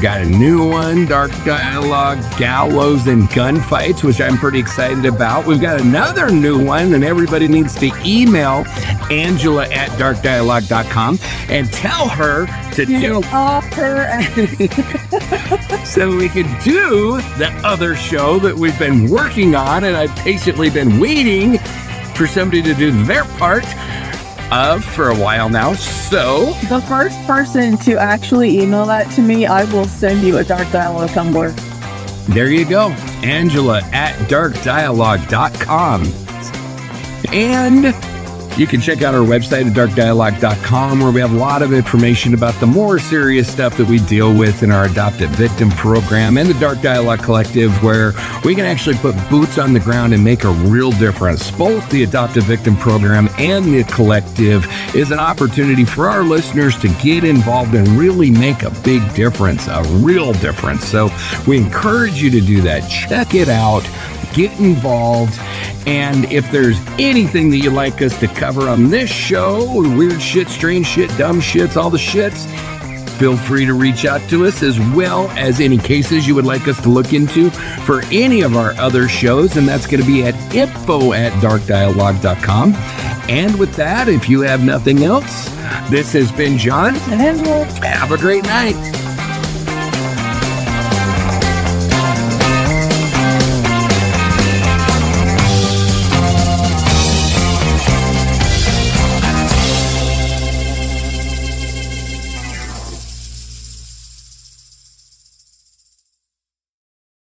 Got a new one, Dark Dialogue Gallows and Gunfights, which I'm pretty excited about. We've got another new one, and everybody needs to email Angela at darkdialogue.com and tell her to do off her so we can do the other show that we've been working on, and I've patiently been waiting for somebody to do their part of for a while now. So the first person to actually email that to me, I will send you a Dark Dialogue Tumblr. There you go. Angela at darkdialogue.com. And you can check out our website at darkdialogue.com, where we have a lot of information about the more serious stuff that we deal with in our adoptive victim program, and the Dark Dialogue Collective, where we can actually put boots on the ground and make a real difference. Both the adoptive victim program and the collective is an opportunity for our listeners to get involved and really make a big difference, a real difference. So we encourage you to do that. Check it out. Get involved. And if there's anything that you'd like us to cover on this show, weird shit, strange shit, dumb shits, all the shits, feel free to reach out to us, as well as any cases you would like us to look into for any of our other shows. And that's going to be at info@darkdialogue.com. And with that, if you have nothing else, this has been John. And Angela. Have a great night.